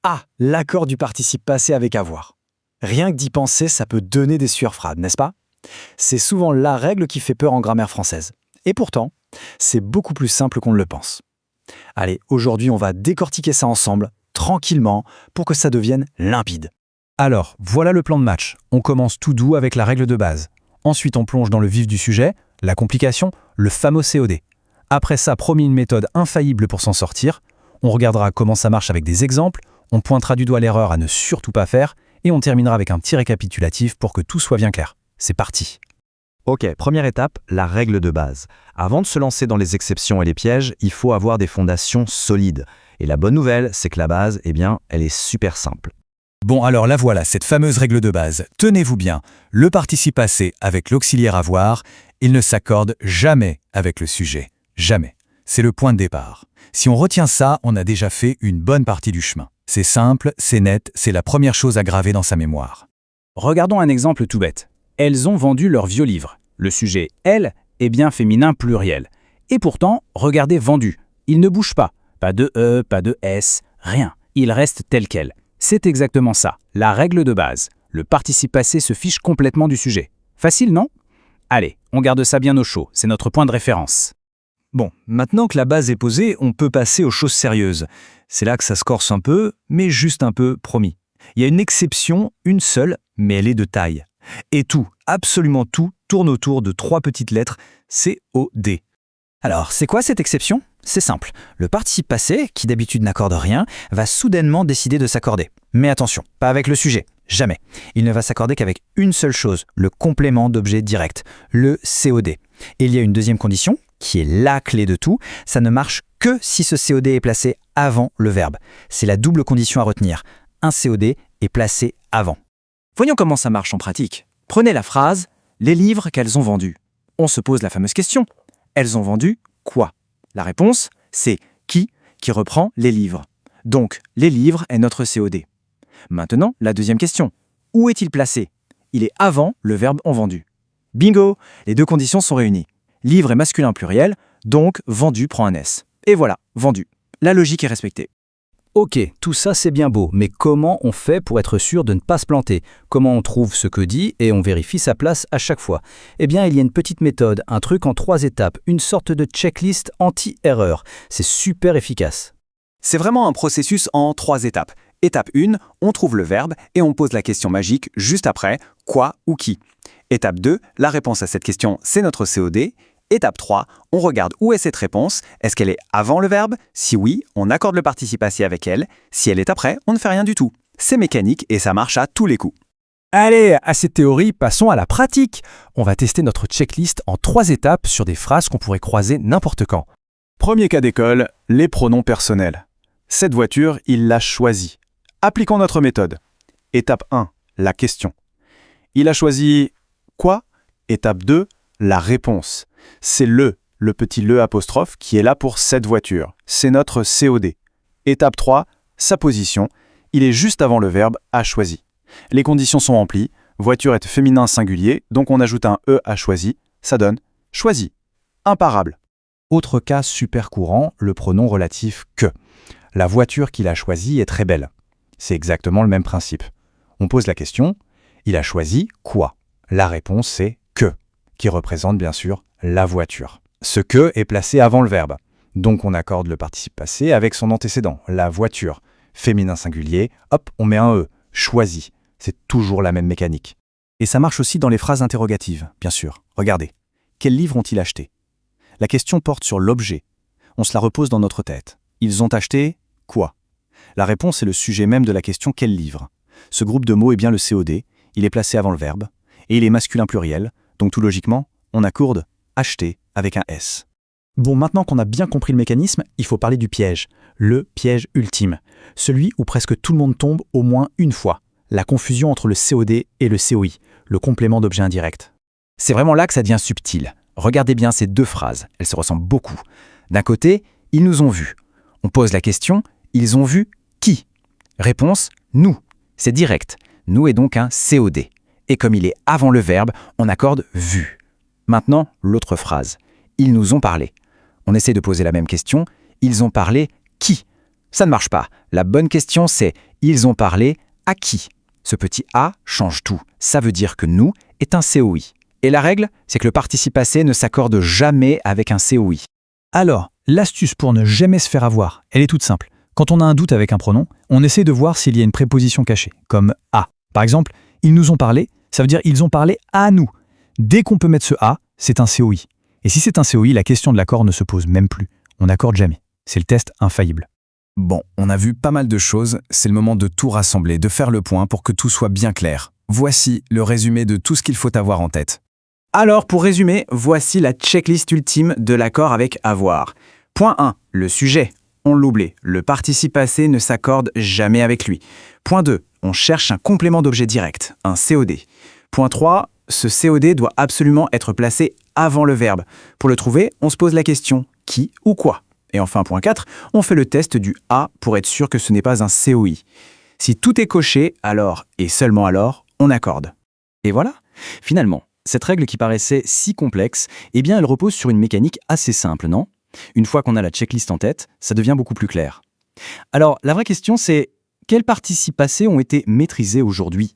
Ah, l'accord du participe passé avec avoir. Rien que d'y penser, ça peut donner des sueurs froides, n'est-ce pas? C'est souvent la règle qui fait peur en grammaire française. Et pourtant, c'est beaucoup plus simple qu'on ne le pense. Allez, aujourd'hui, on va décortiquer ça ensemble, tranquillement, pour que ça devienne limpide. Alors, voilà le plan de match. On commence tout doux avec la règle de base. Ensuite, on plonge dans le vif du sujet, la complication, le fameux COD. Après ça, promis une méthode infaillible pour s'en sortir. On regardera comment ça marche avec des exemples, on pointera du doigt l'erreur à ne surtout pas faire, et on terminera avec un petit récapitulatif pour que tout soit bien clair. C'est parti. Ok, première étape, la règle de base. Avant de se lancer dans les exceptions et les pièges, il faut avoir des fondations solides. Et la bonne nouvelle, c'est que la base, elle est super simple. Bon, alors la voilà, cette fameuse règle de base. Tenez-vous bien, le participe passé avec l'auxiliaire avoir, il ne s'accorde jamais avec le sujet. Jamais. C'est le point de départ. Si on retient ça, on a déjà fait une bonne partie du chemin. C'est simple, c'est net, c'est la première chose à graver dans sa mémoire. Regardons un exemple tout bête. Elles ont vendu leur vieux livre. Le sujet « elles » est bien féminin pluriel. Et pourtant, regardez « vendu ». Il ne bouge pas. Pas de « e », pas de « s », rien. Il reste tel quel. C'est exactement ça, la règle de base. Le participe passé se fiche complètement du sujet. Facile, non? Allez, on garde ça bien au chaud, c'est notre point de référence. Bon, maintenant que la base est posée, on peut passer aux choses sérieuses. C'est là que ça se corse un peu, mais juste un peu, promis. Il y a une exception, une seule, mais elle est de taille. Et tout, absolument tout, tourne autour de 3 petites lettres, COD. Alors, c'est quoi cette exception? C'est simple. Le participe passé, qui d'habitude n'accorde rien, va soudainement décider de s'accorder. Mais attention, pas avec le sujet. Jamais. Il ne va s'accorder qu'avec une seule chose, le complément d'objet direct, le COD. Et il y a une deuxième condition, qui est la clé de tout, ça ne marche que si ce COD est placé avant le verbe. C'est la double condition à retenir. Un COD est placé avant. Voyons comment ça marche en pratique. Prenez la phrase « les livres qu'elles ont vendus ». On se pose la fameuse question. Elles ont vendu quoi? La réponse, c'est « qui reprend les livres ». Donc, les livres est notre COD. Maintenant, la deuxième question. Où est-il placé? Il est avant le verbe ont vendu. Bingo! Les deux conditions sont réunies. Livre est masculin pluriel, donc vendu prend un S. Et voilà, vendu. La logique est respectée. Ok, tout ça c'est bien beau, mais comment on fait pour être sûr de ne pas se planter? Comment on trouve ce que dit et on vérifie sa place à chaque fois? Eh bien, il y a une petite méthode, un truc en 3 étapes, une sorte de checklist anti-erreur. C'est super efficace. C'est vraiment un processus en 3 étapes. Étape 1, on trouve le verbe et on pose la question magique juste après, quoi ou qui. Étape 2, la réponse à cette question, c'est notre COD. Étape 3, on regarde où est cette réponse. Est-ce qu'elle est avant le verbe? Si oui, on accorde le participe passé avec elle. Si elle est après, on ne fait rien du tout. C'est mécanique et ça marche à tous les coups. Allez, à cette théorie, passons à la pratique. On va tester notre checklist en 3 étapes sur des phrases qu'on pourrait croiser n'importe quand. Premier cas d'école, les pronoms personnels. Cette voiture, il l'a choisie. Appliquons notre méthode. Étape 1, la question. Il a choisi quoi? Étape 2, la réponse. C'est le petit le apostrophe qui est là pour cette voiture. C'est notre COD. Étape 3, sa position. Il est juste avant le verbe a choisi. Les conditions sont remplies. Voiture est féminin singulier, donc on ajoute un E à choisi. Ça donne choisi. Imparable. Autre cas super courant, le pronom relatif que. La voiture qu'il a choisie est très belle. C'est exactement le même principe. On pose la question, il a choisi quoi? La réponse c'est que, qui représente bien sûr la voiture. Ce que est placé avant le verbe. Donc on accorde le participe passé avec son antécédent, la voiture. Féminin singulier, hop, on met un E, choisi. C'est toujours la même mécanique. Et ça marche aussi dans les phrases interrogatives, bien sûr. Regardez, quels livres ont-ils acheté? La question porte sur l'objet. On se la repose dans notre tête. Ils ont acheté quoi? La réponse est le sujet même de la question quel livre. Ce groupe de mots est bien le COD, il est placé avant le verbe, et il est masculin pluriel, donc tout logiquement, on accorde acheter avec un S. Bon, maintenant qu'on a bien compris le mécanisme, il faut parler du piège. Le piège ultime. Celui où presque tout le monde tombe au moins une fois. La confusion entre le COD et le COI, le complément d'objet indirect. C'est vraiment là que ça devient subtil. Regardez bien ces 2 phrases, elles se ressemblent beaucoup. D'un côté, ils nous ont vus. On pose la question, ils ont vu qui? Réponse, nous. C'est direct. Nous est donc un COD. Et comme il est avant le verbe, on accorde vu. Maintenant, l'autre phrase. Ils nous ont parlé. On essaie de poser la même question. Ils ont parlé qui? Ça ne marche pas. La bonne question, c'est « ils ont parlé à qui ?» Ce petit « a » change tout. Ça veut dire que « nous » est un COI. Et la règle, c'est que le participe passé ne s'accorde jamais avec un COI. Alors, l'astuce pour ne jamais se faire avoir, elle est toute simple. Quand on a un doute avec un pronom, on essaie de voir s'il y a une préposition cachée, comme « à ». Par exemple, « ils nous ont parlé », ça veut dire « ils ont parlé à nous ». Dès qu'on peut mettre ce « à », c'est un COI. Et si c'est un COI, la question de l'accord ne se pose même plus. On n'accorde jamais. C'est le test infaillible. Bon, on a vu pas mal de choses, c'est le moment de tout rassembler, de faire le point pour que tout soit bien clair. Voici le résumé de tout ce qu'il faut avoir en tête. Alors, pour résumer, voici la checklist ultime de l'accord avec avoir. Point 1, le sujet. On l'oublie, le participe passé ne s'accorde jamais avec lui. Point 2, on cherche un complément d'objet direct, un COD. Point 3, ce COD doit absolument être placé avant le verbe. Pour le trouver, on se pose la question « qui » ou « quoi ». Et enfin, point 4, on fait le test du « à » pour être sûr que ce n'est pas un COI. Si tout est coché, alors, et seulement alors, on accorde. Et voilà, finalement, cette règle qui paraissait si complexe, eh bien elle repose sur une mécanique assez simple, non ? Une fois qu'on a la checklist en tête, ça devient beaucoup plus clair. Alors, la vraie question c'est, quels participes passés ont été maîtrisés aujourd'hui ?